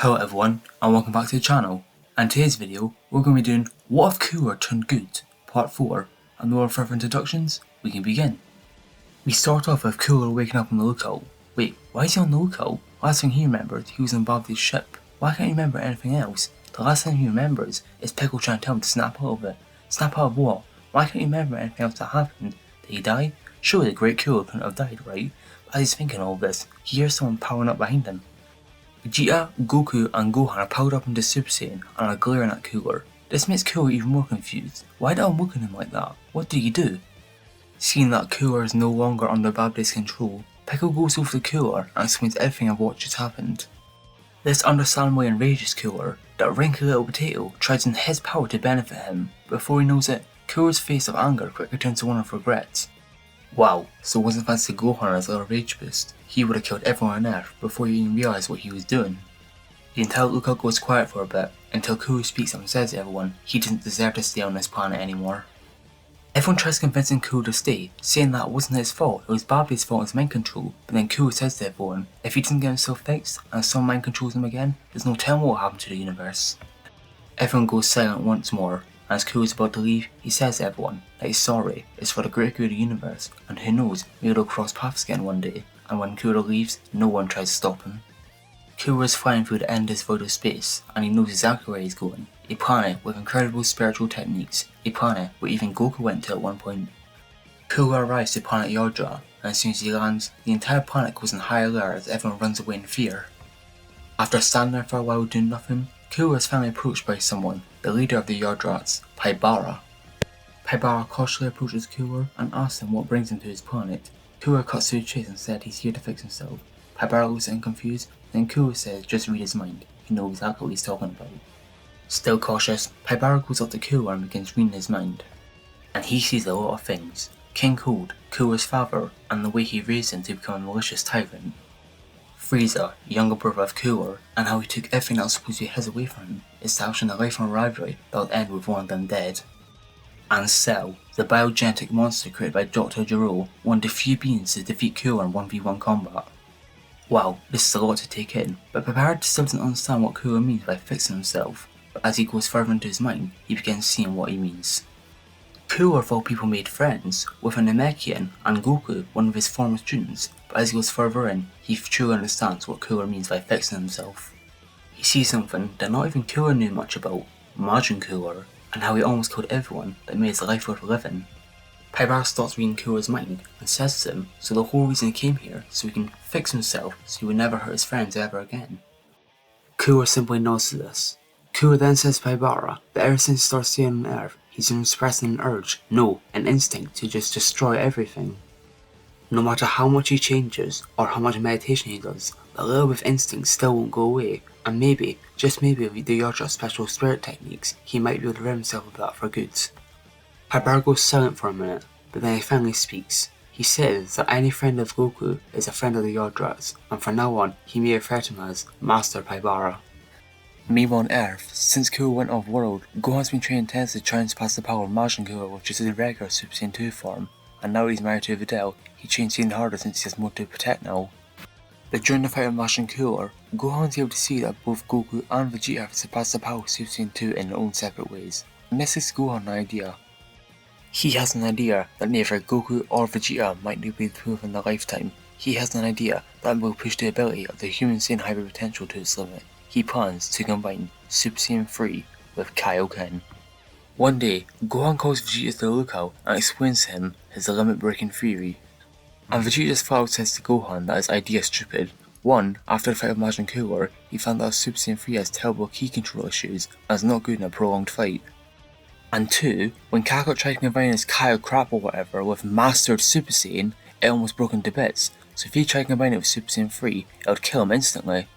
Hello everyone, and welcome back to the channel. And today's video, we're going to be doing What If Cooler Turned Good, Part 4, and without further introductions, we can begin. We start off with Cooler waking up on the lookout. Wait, why is he on the lookout? Last thing he remembered, he was on Bobby's ship. Why can't he remember anything else? The last thing he remembers is Pickle trying to tell him to snap out of it. Snap out of what? Why can't he remember anything else that happened? Did he die? Surely the Great Cooler couldn't have died, right? But as he's thinking all this, he hears someone powering up behind him. Vegeta, Goku and Gohan are powered up into Super Saiyan and are glaring at Cooler. This makes Cooler even more confused. Why did I look at him like that? What did he do? Seeing that Cooler is no longer under Babdy's control, Pickle goes over to Cooler and explains everything of what just happened. This understandably enrages Cooler that wrinkly little potato tries in his power to benefit him. Before he knows it, Cooler's face of anger quickly turns to one of regret. Wow, so it wasn't thanks to Gohan as a little rage boost. He would have killed everyone on Earth before he even realised what he was doing. The entire lookout goes quiet for a bit, until Cooler speaks up and says to everyone he doesn't deserve to stay on this planet anymore. Everyone tries convincing Cooler to stay, saying that it wasn't his fault, it was Babdy's fault as mind control, but then Cooler says to everyone, if he doesn't get himself fixed, and someone mind controls him again, there's no telling what will happen to the universe. Everyone goes silent once more. As Cooler's about to leave, he says to everyone that he's sorry, it's for the greater good of the universe, and who knows, maybe they'll cross paths again one day, and when Cooler leaves, no one tries to stop him. Cooler is flying through the endless void of space, and he knows exactly where he's going, a planet with incredible spiritual techniques, a planet where even Goku went to at one point. Cooler arrives to planet Yardrat, and as soon as he lands, the entire planet goes in high alert as everyone runs away in fear. After standing there for a while doing nothing, Cooler is finally approached by someone, the leader of the Yardrats, Paibara. Paibara cautiously approaches Cooler and asks him what brings him to his planet. Cooler cuts to the chase and said he's here to fix himself. Paibara looks at him confused, then Cooler says just read his mind, he knows exactly what he's talking about. Still cautious, Paibara goes up to Cooler and begins reading his mind. And he sees a lot of things. King Cold, Cooler's father, and the way he raised him to become a malicious tyrant. Frieza, younger brother of Cooler, and how he took everything that was supposed to be his away from him, establishing a lifelong rivalry that would end with one of them dead. And Cell, the biogenetic monster created by Dr. Gero, one of the few beings to defeat Cooler in 1v1 combat. Wow, this is a lot to take in, but Paibara still doesn't understand what Cooler means by fixing himself, but as he goes further into his mind, he begins seeing what he means. Cooler of all people made friends with an Namekian and Goku, one of his former students, but as he goes further in, he truly understands what Cooler means by fixing himself. He sees something that not even Cooler knew much about, Majin Cooler, and how he almost killed everyone that made his life worth living. Paibara starts reading Cooler's mind and says to him, so the whole reason he came here, so he can fix himself so he would never hurt his friends ever again. Cooler simply nods to this. Cooler then says to Paibara that ever since he started staying on Earth, he's been expressing an urge, no, an instinct to just destroy everything. No matter how much he changes, or how much meditation he does, the little bit of instinct still won't go away, and maybe, just maybe with the Yardrat's special spirit techniques, he might be able to rid himself of that for good. Paibara goes silent for a minute, but then he finally speaks. He says that any friend of Goku is a friend of the Yardrats, and from now on, he may refer to him as Master Paibara. Meanwhile on Earth, since Cooler went off-world, Gohan's been training intensely to try and surpass the power of Majin Cooler with just his regular Super Saiyan 2 form, and now that he's married to Videl, he trains even harder since he has more to protect now. But during the fight with Majin Cooler, Gohan's able to see that both Goku and Vegeta have surpassed the power of Super Saiyan 2 in their own separate ways, and this gives Gohan an idea. He has an idea that neither Goku or Vegeta might be able to prove in their lifetime. He has an idea that will push the ability of the human Saiyan hybrid potential to its limit. He plans to combine Super Saiyan 3 with Kaioken. One day, Gohan calls Vegeta to the lookout and explains to him his limit-breaking theory. And Vegeta's father says to Gohan that his idea is stupid. 1. After the fight with Majin Cooler, he found out Super Saiyan 3 has terrible key control issues and is not good in a prolonged fight. And 2. When Kakarot tried to combine his Kaio crap or whatever with Mastered Super Saiyan, it almost broke into bits, so if he tried to combine it with Super Saiyan 3, it would kill him instantly.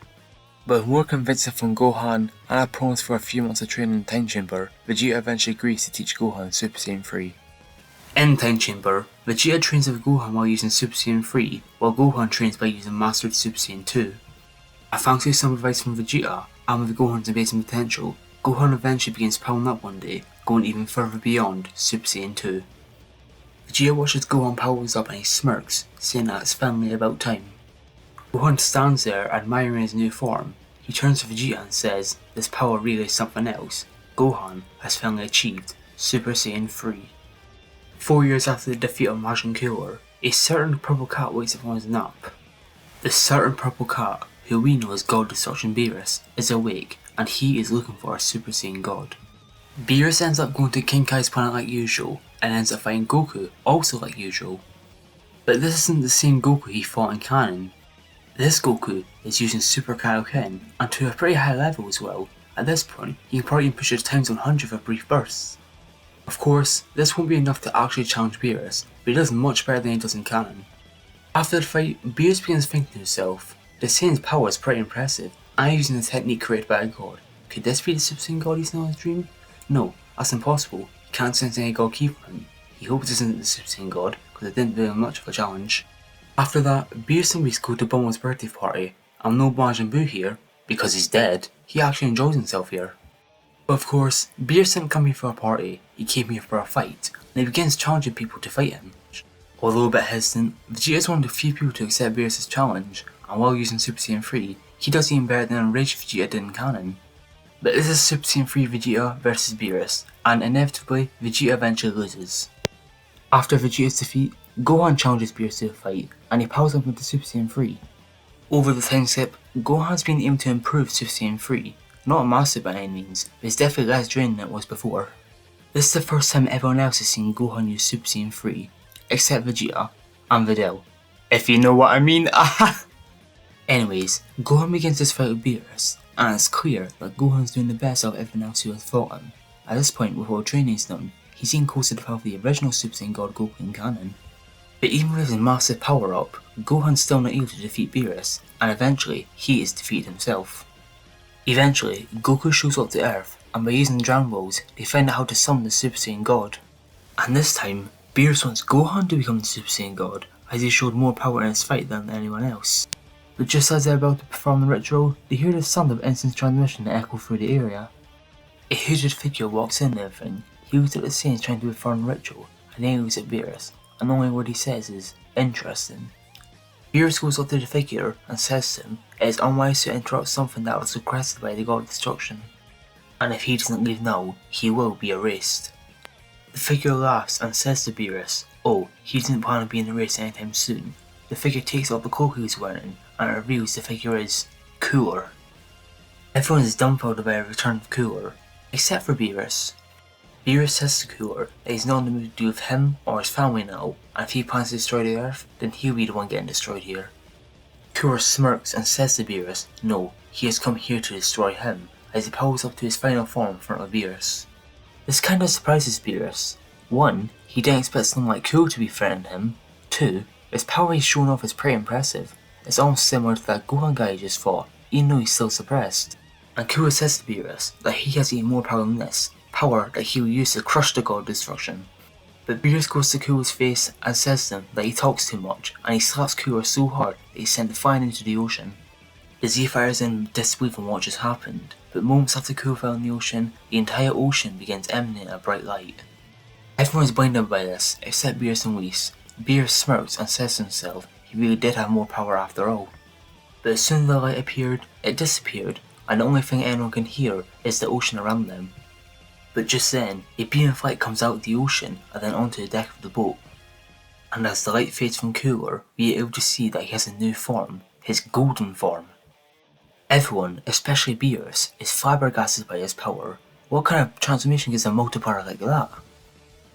But with more convincing from Gohan and a promise for a few months of training in Time Chamber, Vegeta eventually agrees to teach Gohan Super Saiyan 3. In Time Chamber, Vegeta trains with Gohan while using Super Saiyan 3, while Gohan trains by using Mastered Super Saiyan 2. And thanks to some advice from Vegeta, and with Gohan's amazing potential, Gohan eventually begins powering up one day, going even further beyond Super Saiyan 2. Vegeta watches Gohan powers up and he smirks, saying that it's finally about time. Gohan stands there admiring his new form. He turns to Vegeta and says this power really is something else. Gohan has finally achieved Super Saiyan 3. 4 years after the defeat of Majin Cooler, a certain purple cat wakes up on his nap. The certain purple cat, who we know as God Destruction Beerus, is awake and he is looking for a Super Saiyan God. Beerus ends up going to King Kai's planet like usual and ends up fighting Goku also like usual. But this isn't the same Goku he fought in canon. This Goku is using Super Kaioken and to a pretty high level as well. At this point, he can probably push his times 100 for brief bursts. Of course, this won't be enough to actually challenge Beerus, but he does much better than he does in canon. After the fight, Beerus begins thinking to himself, the Saiyan's power is pretty impressive, and using the technique created by a god. Could this be the Super Saiyan God he's known in his dream? No, that's impossible. He can't sense any god key for him. He hopes this isn't the Super Saiyan God, because it didn't really much of a challenge. After that, Beerus and Whis go to Bulma's birthday party, and no Majin Buu here, because he's dead. He actually enjoys himself here. But of course, Beerus didn't come here for a party, he came here for a fight, and he begins challenging people to fight him. Although a bit hesitant, Vegeta is one of the few people to accept Beerus' challenge, and while using Super Saiyan 3, he does even better than Enraged Vegeta did in canon. But this is Super Saiyan 3 Vegeta versus Beerus, and inevitably, Vegeta eventually loses. After Vegeta's defeat, Gohan challenges Beerus to a fight, and he powers up into Super Saiyan 3. Over the time skip, Gohan's been able to improve Super Saiyan 3. Not massive by any means, but it's definitely less draining than it was before. This is the first time everyone else has seen Gohan use Super Saiyan 3, except Vegeta and Videl. If you know what I mean, Anyways, Gohan begins this fight with Beerus, and it's clear that Gohan's doing the best out of everyone else who has fought him. At this point, with all training's done, he's even closer to the power of the original Super Saiyan God Goku in canon. But even with his massive power up, Gohan's still not able to defeat Beerus, and eventually, he is defeated himself. Eventually, Goku shows up to Earth, and by using Dragon Balls, they find out how to summon the Super Saiyan God. And this time, Beerus wants Gohan to become the Super Saiyan God, as he showed more power in his fight than anyone else. But just as they're about to perform the ritual, they hear the sound of instant transmission echo through the area. A hooded figure walks in and everything. He looks at the Saiyans trying to perform the ritual, and then he looks at Beerus, and the only word he says is, interesting. Beerus goes up to the figure and says to him, it is unwise to interrupt something that was requested by the God of Destruction, and if he doesn't leave now, he will be erased. The figure laughs and says to Beerus, oh, he didn't plan on being erased anytime soon. The figure takes off the cloak he was wearing, and it reveals the figure is Cooler. Everyone is dumbfounded by a return of Cooler, except for Beerus. Beerus says to Cooler that he's not in the mood to do with him or his family now, and if he plans to destroy the Earth, then he'll be the one getting destroyed here. Cooler smirks and says to Beerus, no, he has come here to destroy him, as he powers up to his final form in front of Beerus. This kinda surprises Beerus. 1. He didn't expect someone like Cooler to be threatening him. 2. His power he's shown off is pretty impressive. It's almost similar to that Gohan guy he just fought, even though he's still suppressed. And Cooler says to Beerus that he has even more power than this, power that he will use to crush the God of Destruction. But Beerus goes to Cooler's face and says to him that he talks too much, and he slaps Cooler so hard that he's sent flying into the ocean. The Z-Fighters is in disbelief on what just happened, but moments after Cooler fell in the ocean, the entire ocean begins emanating a bright light. Everyone is blinded by this, except Beerus and Whis. Beerus smirks and says to himself he really did have more power after all. But as soon as the light appeared, it disappeared, and the only thing anyone can hear is the ocean around them. But just then, a beam of light comes out of the ocean and then onto the deck of the boat. And as the light fades from Cooler, we are able to see that he has a new form, his golden form. Everyone, especially Beerus, is flabbergasted by his power. What kind of transformation gives a multiplier like that?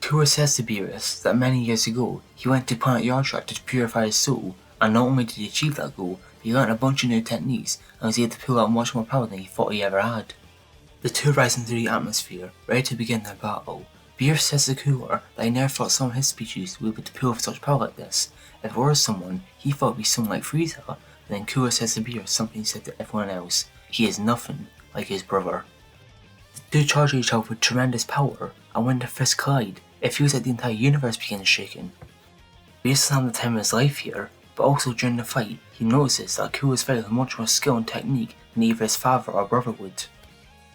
Cooler says to Beerus that many years ago, he went to planet Yardrat to purify his soul, and not only did he achieve that goal, but he learned a bunch of new techniques and was able to pull out much more power than he thought he ever had. The two rise into the atmosphere, ready to begin their battle. Beerus says to Cooler that he never thought some of his species would be able to pull off such power like this. If it were someone, he thought it would be someone like Frieza. Then Cooler says to Beerus something he said to everyone else, he is nothing like his brother. The two charge each other with tremendous power, and when their fists collide, it feels like the entire universe begins shaking. Beerus is having the time of his life here, but also during the fight, he notices that Cooler's fight with much more skill and technique than either his father or brother would.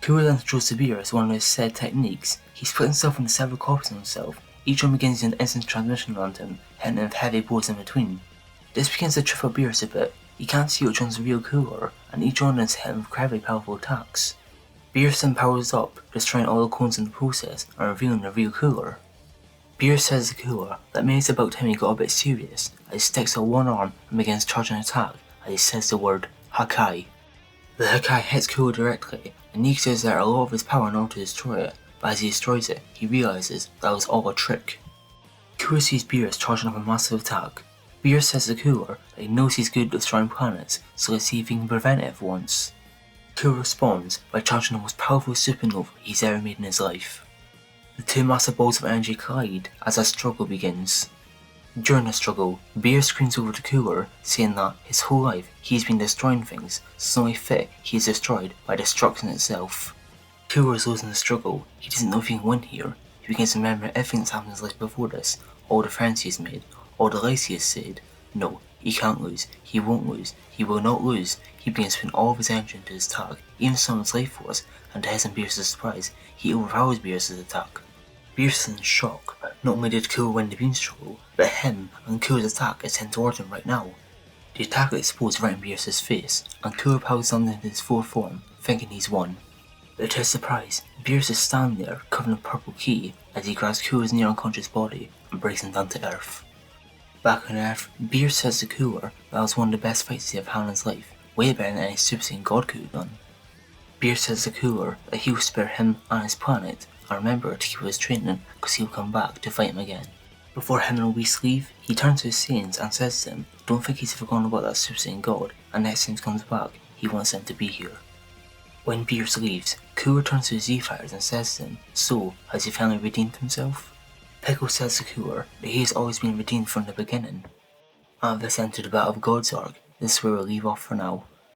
Cooler then throws to Beerus one of his said techniques. He splits himself into several copies of himself, each one begins using instant transmission around him, hitting him with heavy blows in between. This begins to trip up Beerus a bit, He can't see which one's the real Cooler, and each one is hit with incredibly powerful attacks. Beerus then powers up, destroying all the clones in the process and revealing the real Cooler. Beerus tells the Cooler that maybe it's about time he got a bit serious, as he sticks out one arm and begins charging an attack as he says the word Hakai. The Hakai hits Cooler directly, and he uses a lot of his power in order to destroy it, but as he destroys it, he realizes that was all a trick. Cooler sees Beerus charging up a massive attack. Beerus says to Cooler that he knows he's good at destroying planets, so let's see if he can prevent it for once. Cooler responds by charging the most powerful supernova he's ever made in his life. The two massive balls of energy collide as a struggle begins. During the struggle, Beerus screams over to Cooler, saying that his whole life he's been destroying things, so only fit he is destroyed by destruction itself. Cooler is losing the struggle. He doesn't know if he can win here. He begins to remember everything that's happened in his life before this, all the friends he has made, all the lies he has said. No, he can't lose. He won't lose. He will not lose. He begins to put all of his energy into his attack, even someone's life force, and to his and Beerus' surprise, he overpowers Beerus' attack. Beerus is in shock. Not only did Cooler win the beam struggle, but him and Cooler's attack is sent towards him right now. The attack explodes right in Beerus' face, and Cooler powers down into his full form, thinking he's won. But to his surprise, Beerus is standing there covered in a purple key as he grabs Cooler's near unconscious body and breaks him down to Earth. Back on Earth, Beerus says to Cooler that was one of the best fights he ever had in his life, way better than any Super Saiyan God could have done. Beerus says to Cooler that he will spare him and his planet, and remember to keep his training because he will come back to fight him again. Before him and Whis leave, he turns to his Saiyans and says to them, don't think he's forgotten about that Super Saiyan God, and next time he comes back, he wants them to be here. When Beerus leaves, Cooler turns to his Z-Fighters and says to them, so, has he finally redeemed himself? Piccolo says to Cooler that he has always been redeemed from the beginning. And this ends the Battle of God's Arc. This is where we'll leave off for now.